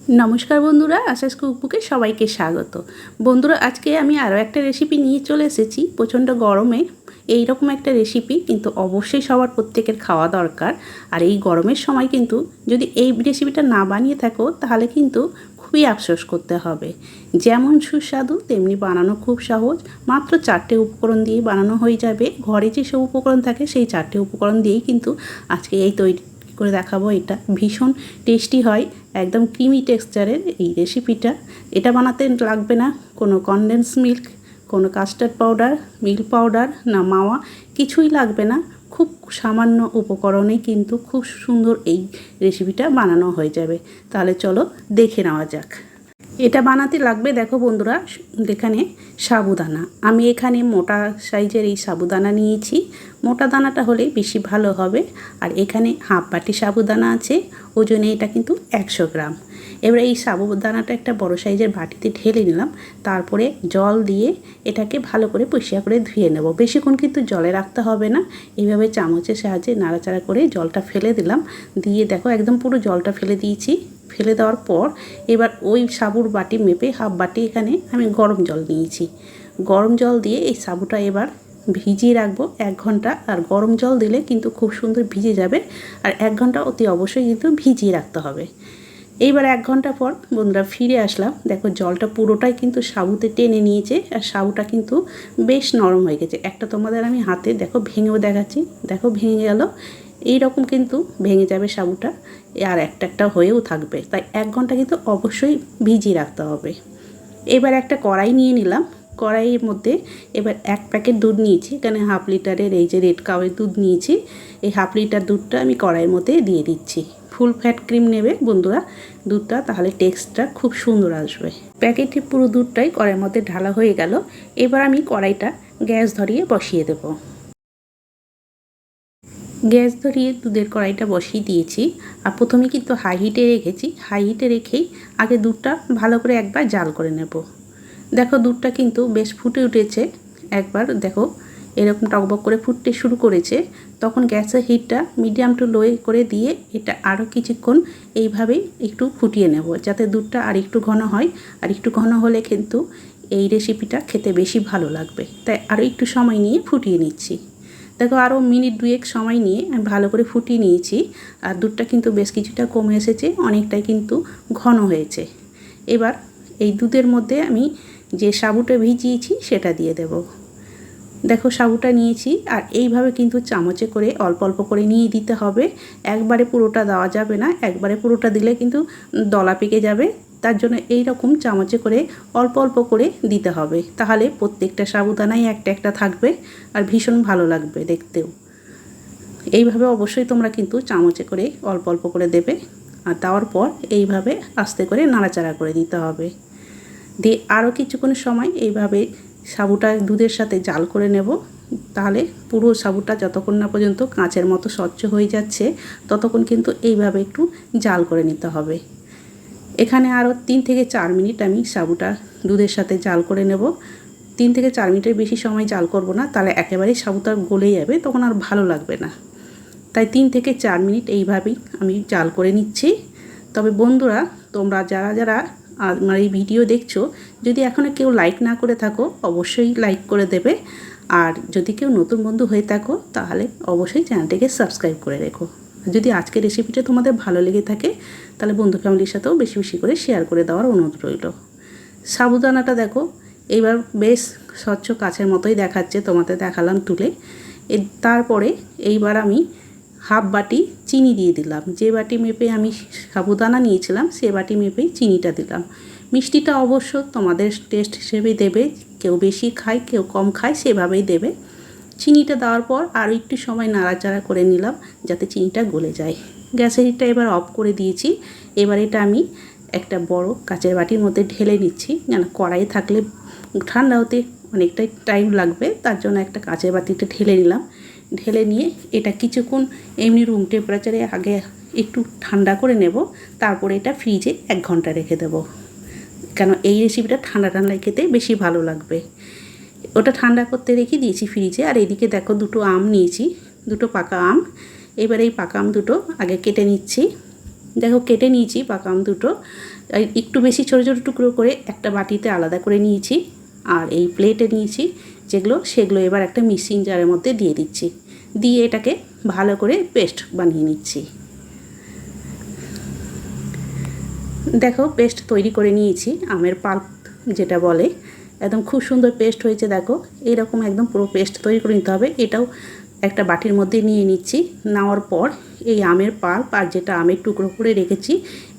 নমস্কার বন্ধুরা, আশাস কুকবুকে সবাইকে স্বাগত। বন্ধুরা, আজকে আমি আরও একটা রেসিপি নিয়ে চলে এসেছি। প্রচণ্ড গরমে এই রকম একটা রেসিপি কিন্তু অবশ্যই সবার প্রত্যেকের খাওয়া দরকার। আর এই গরমের সময় কিন্তু যদি এই রেসিপিটা না বানিয়ে থাকো তাহলে কিন্তু খুবই আফসোস করতে হবে। যেমন সুস্বাদু তেমনি বানানো খুব সহজ। মাত্র 4টে উপকরণ দিয়ে বানানো হয়ে যাবে। ঘরে যেসব উপকরণ থাকে সেই 4টে উপকরণ দিয়েই কিন্তু আজকে এই তৈরি করে দেখাবো। এটা ভীষণ টেস্টি হয়, একদম ক্রিমি টেক্সচারের এই রেসিপিটা। এটা বানাতে লাগবে না কোনো কনডেন্স মিল্ক, কোনো কাস্টার্ড পাউডার, মিল্ক পাউডার না মাওয়া, কিছুই লাগবে না। খুব সামান্য উপকরণেই কিন্তু খুব সুন্দর এই রেসিপিটা বানানো হয়ে যাবে। তাহলে চলো দেখে নেওয়া যাক। এটা বানাতে লাগবে, দেখো বন্ধুরা, এখানে সাবুদানা। আমি এখানে মোটা সাইজের এই সাবুদানা নিয়েছি। মোটা দানাটা হলে বেশি ভালো হবে। আর এখানে হাফ বাটি সাবুদানা আছে, ওজনে এটা কিন্তু 100 গ্রাম। এবারে এই সাবুদানাটা একটা বড় সাইজের বাটিতে ঢেলে নিলাম। তারপরে জল দিয়ে এটাকে ভালো করে পরিষ্কার করে ধুয়ে নেব। বেশিক্ষণ কিন্তু জলে রাখতে হবে না। এইভাবে চামচের সাহায্যে নাড়াচাড়া করে জলটা ফেলে দিলাম। দিয়ে দেখো একদম পুরো জলটা ফেলে দিয়েছি। ফেলে দেওয়ার পর এবার ওই সাবুর বাটি মেপে হাফ বাটি এখানে আমি গরম জল নিয়েছি। গরম জল দিয়ে এই সাবুটা এবার ভিজিয়ে রাখবো 1 ঘন্টা। আর গরম জল দিলে কিন্তু খুব সুন্দর ভিজে যাবে। আর 1 ঘন্টা অতি অবশ্যই কিন্তু ভিজিয়ে রাখতে হবে। এইবার 1 ঘন্টা পর বন্ধুরা ফিরে আসলাম। দেখো জলটা পুরোটাই কিন্তু সাবুতে টেনে নিয়েছে। আর সাবুটা কিন্তু বেশ নরম হয়ে গেছে। একটা তোমাদের আমি হাতে দেখো ভেঙেও দেখাচ্ছি। দেখো ভেঙে গেল। এই রকম কিন্তু ভেঙে যাবে সাবুটা, আর একটা হয়েও থাকবে। তাই 1 ঘন্টা কিন্তু অবশ্যই ভিজিয়ে রাখতে হবে। এবার একটা কড়াই নিয়ে নিলাম। কড়াইয়ের মধ্যে এবার 1 প্যাকেট দুধ নিয়েছি। এখানে হাফ লিটারের এই যে রেড কাউয়ের দুধ নিয়েছি। এই হাফ লিটার দুধটা আমি কড়াইয়ের মধ্যে দিয়ে দিচ্ছি। ফুল ফ্যাট ক্রিম নেবে বন্ধুরা দুধটা, তাহলে টেক্সটটা খুব সুন্দর আসবে। প্যাকেটে পুরো দুধটাই কড়াইয়ের মধ্যে ঢালা হয়ে গেল। এবার আমি কড়াইটা গ্যাস ধরিয়ে বসিয়ে দেবো। গ্যাস ধরিয়ে দুধের কড়াইটা বসিয়ে দিয়েছি। আর প্রথমে কিন্তু হাই হিটে রেখেছি। হাই হিটে রেখেই আগে দুধটা ভালো করে একবার জাল করে নেব। দেখো দুধটা কিন্তু বেশ ফুটে উঠেছে। একবার দেখো এরকম টকবক করে ফুটতে শুরু করেছে। তখন গ্যাসের হিটটা মিডিয়াম টু লো করে দিয়ে এটা আরও কিছুক্ষণ এইভাবেই একটু ফুটিয়ে নেব, যাতে দুধটা আর একটু ঘন হয়। আর একটু ঘন হলে কিন্তু এই রেসিপিটা খেতে বেশি ভালো লাগবে। তাই আরও একটু সময় নিয়ে ফুটিয়ে নিচ্ছি। দেখো আরও মিনিট 2 সময় নিয়ে আমি ভালো করে ফুটিয়ে নিয়েছি। আর দুধটা কিন্তু বেশ কিছুটা কমে এসেছে, অনেকটাই কিন্তু ঘন হয়েছে। এবার এই দুধের মধ্যে আমি যে সাবুটা ভিজিয়েছি সেটা দিয়ে দেব। দেখো সাবুটা নিয়েছি। আর এইভাবে কিন্তু চামচে করে অল্প অল্প করে নিয়ে দিতে হবে। একবারে পুরোটা দেওয়া যাবে না। একবারে পুরোটা দিলে কিন্তু দলা পেকে যাবে। তার জন্য এই রকম চামচে করে অল্প অল্প করে দিতে হবে। তাহলে প্রত্যেকটা সাবুদানাই একটা একটা থাকবে আর ভীষণ ভালো লাগবে দেখতেও। এইভাবে অবশ্যই তোমরা কিন্তু চামচে করে অল্প অল্প করে দেবে। আর দেওয়ার পর এইভাবে আস্তে করে নাড়াচাড়া করে দিতে হবে। দিয়ে আরও কিছুক্ষণ সময় এইভাবে সাবুটা দুধের সাথে জাল করে নেব। তাহলে পুরো সাবুটা যতক্ষণ না পর্যন্ত কাঁচের মতো স্বচ্ছ হয়ে যাচ্ছে ততক্ষণ কিন্তু এইভাবে একটু জাল করে নিতে হবে। এখানে আরও 3 থেকে 4 মিনিট আমি সাবুটা দুধের সাথে জাল করে নেব। 3 থেকে 4 মিনিটের বেশি সময় জাল করব না, তাহলে একেবারেই সাবুটা গলে যাবে, তখন আর ভালো লাগবে না। তাই 3 থেকে 4 মিনিট এইভাবেই আমি জাল করে নিচ্ছি। তবে বন্ধুরা, তোমরা যারা যারা আমার এই ভিডিও দেখছো, যদি এখনও কেউ লাইক না করে থাকো অবশ্যই লাইক করে দেবে। আর যদি কেউ নতুন বন্ধু হয়ে থাকো তাহলে অবশ্যই চ্যানেলটিকে সাবস্ক্রাইব করে রেখো। যদি আজকের রেসিপিটা তোমাদের ভালো লেগে থাকে তাহলে বন্ধু ফ্যামিলির সাথেও বেশি বেশি করে শেয়ার করে দেওয়ার অনুরোধ রইল। সাবুদানাটা দেখো এইবার বেশ স্বচ্ছ কাচের মতোই দেখাচ্ছে, তোমাদের দেখালাম তুলে। তারপরে এইবার আমি হাফ বাটি চিনি দিয়ে দিলাম। যে বাটি মেপে আমি সাবুদানা নিয়েছিলাম সে বাটি মেপেই চিনিটা দিলাম। মিষ্টিটা অবশ্য তোমাদের টেস্ট হিসেবে দেবে, কেউ বেশি খায় কেউ কম খায়, সেভাবেই দেবে। চিনিটা দেওয়ার পর আরও একটু সময় নাড়াচাড়া করে নিলাম যাতে চিনিটা গলে যায়। গ্যাসের হিটটা এবার অফ করে দিয়েছি। এবার এটা আমি একটা বড় কাচের বাটির মধ্যে ঢেলে নিচ্ছি। যেন কড়াই থাকলে ঠান্ডা হতে অনেকটাই টাইম লাগবে, তার জন্য একটা কাচের বাটিতে ঢেলে নিলাম। ঢেলে নিয়ে এটা কিছুক্ষণ এমনি রুম টেম্পারেচারে আগে একটু ঠান্ডা করে নেব। তারপরে এটা ফ্রিজে 1 ঘন্টা রেখে দেব, কেন এই রেসিপিটা ঠান্ডা ঠান্ডায় খেতে বেশি ভালো লাগবে। ওটা ঠান্ডা করতে রেখে দিয়েছি ফ্রিজে। আর এদিকে দেখো দুটো আম নিয়েছি, দুটো পাকা আম। এবার এই পাকা আম দুটো আগে কেটে নিচ্ছি। দেখো কেটে নিয়েছি পাকা আম দুটো, একটু বেশি ছোটো ছোটো টুকরো করে একটা বাটিতে আলাদা করে নিয়েছি। আর এই প্লেটে নিয়েছি সেগুলো এবার একটা মিক্সিং জারের মধ্যে দিয়ে দিচ্ছি, দিয়ে এটাকে ভালো করে পেস্ট বানিয়ে নিচ্ছি। দেখো পেস্ট তৈরি করে নিয়েছি, আমের পাল্প যেটা বলে, একদম খুব সুন্দর পেস্ট হয়েছে। দেখো এইরকম একদম পুরো পেস্ট তৈরি করে নিতে হবে। এটাও একটা বাটির মধ্যে নিয়ে নিচ্ছি। নেওয়ার পর এই আমের পাল্প আর যেটা আমের টুকরো করে রেখেছি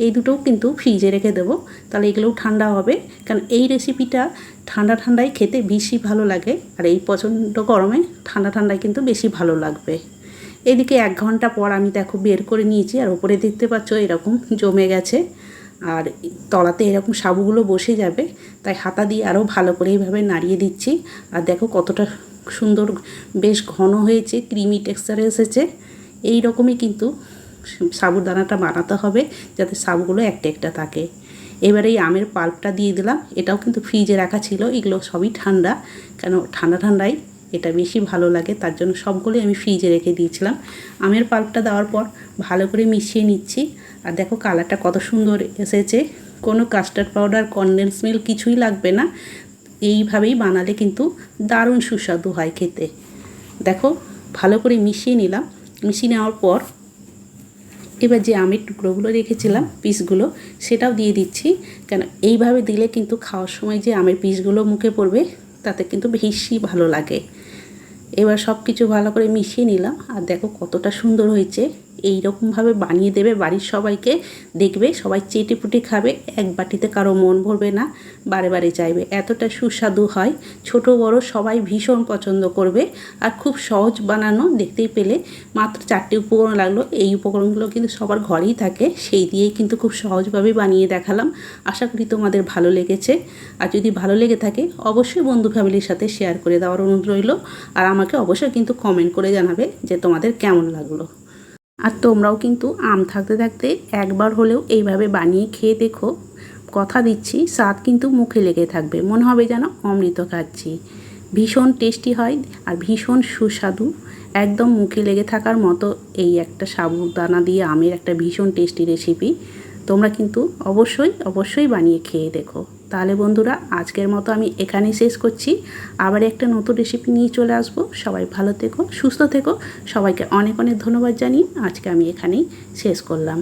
এই দুটোও কিন্তু ফ্রিজে রেখে দেবো, তাহলে এগুলোও ঠান্ডা হবে। কারণ এই রেসিপিটা ঠান্ডা ঠান্ডায় খেতে বেশি ভালো লাগে, আর এই প্রচণ্ড গরমে ঠান্ডা ঠান্ডায় কিন্তু বেশি ভালো লাগবে। এদিকে 1 ঘন্টা পর আমি দেখো বের করে নিয়েছি, আর ওপরে দেখতে পাচ্ছ এরকম জমে গেছে, আর তলাতে এরকম সাবুগুলো বসে যাবে। তাই হাতা দিয়ে আরও ভালো করে এইভাবে নাড়িয়ে দিচ্ছি। আর দেখো কতটা সুন্দর বেশ ঘন হয়েছে, ক্রিমি টেক্সচারে এসেছে। এই রকমই কিন্তু সাবুদানাটা বানাতে হবে, যাতে সাবুগুলো একটা একটা থাকে। এবারে এই আমের পাল্পটা দিয়ে দিলাম, এটাও কিন্তু ফ্রিজে রাখা ছিল, এগুলো সবই ঠান্ডা, কেন ঠান্ডা ঠান্ডায় এটা বেশি ভালো লাগে, তার জন্য সবগুলোই আমি ফ্রিজে রেখে দিয়েছিলাম। আমের পাল্পটা দেওয়ার পর ভালো করে মিশিয়ে নিচ্ছি। আর দেখো কালারটা কত সুন্দর এসেছে, কোনো কাস্টার্ড পাউডার কনডেন্স মিল্ক কিছুই লাগবে না। এইভাবেই বানালে কিন্তু দারুণ সুস্বাদু হয় খেতে। দেখো ভালো করে মিশিয়ে নিলাম। মিশিয়ে নেওয়ার পর এবার যে আমের টুকরোগুলো রেখেছিলাম পিসগুলো সেটাও দিয়ে দিচ্ছি, কেন এইভাবে দিলে কিন্তু খাওয়ার সময় যে আমের পিসগুলো মুখে পড়বে তাতে কিন্তু বেশি ভালো লাগে। এবার সব কিছু ভালো করে মিশিয়ে নিলাম। আর দেখো কতটা সুন্দর হয়েছে। এই রকমভাবে বানিয়ে দেবে বাড়ির সবাইকে, দেখবে সবাই চেটেপুটে খাবে, এক বাটিতে কারো মন ভরবে না, বারে বারে চাইবে, এতটা সুস্বাদু হয়। ছোট বড় সবাই ভীষণ পছন্দ করবে। আর খুব সহজ বানানো, দেখতেই পেলে মাত্র 4টে উপকরণ লাগলো। এই উপকরণগুলো কিন্তু সবার ঘরেই থাকে, সেই দিয়েই কিন্তু খুব সহজভাবে বানিয়ে দেখালাম। আশা করি তোমাদের ভালো লেগেছে। আর যদি ভালো লেগে থাকে অবশ্যই বন্ধু ফ্যামিলির সাথে শেয়ার করে দেওয়ার অনুরোধ রইল। আর আমাকে অবশ্যই কিন্তু কমেন্ট করে জানাবে যে তোমাদের কেমন লাগলো। আর তোমরাও কিন্তু আম থাকতে থাকতে একবার হলেও এইভাবে বানিয়ে খেয়ে দেখো, কথা দিচ্ছি স্বাদ কিন্তু মুখে লেগে থাকবে, মনে হবে যেন অমৃত খাচ্ছি। ভীষণ টেস্টি হয় আর ভীষণ সুস্বাদু, একদম মুখে লেগে থাকার মতো এই একটা সাবুদানা দিয়ে আমের একটা ভীষণ টেস্টি রেসিপি। তোমরা কিন্তু অবশ্যই বানিয়ে খেয়ে দেখো। তাহলে বন্ধুরা আজকের মতো আমি এখানেই শেষ করছি, আবার একটা নতুন রেসিপি নিয়ে চলে আসবো। সবাই ভালো থেকো, সুস্থ থেকো, সবাইকে অনেক অনেক ধন্যবাদ জানিয়ে আজকে আমি এখানেই শেষ করলাম।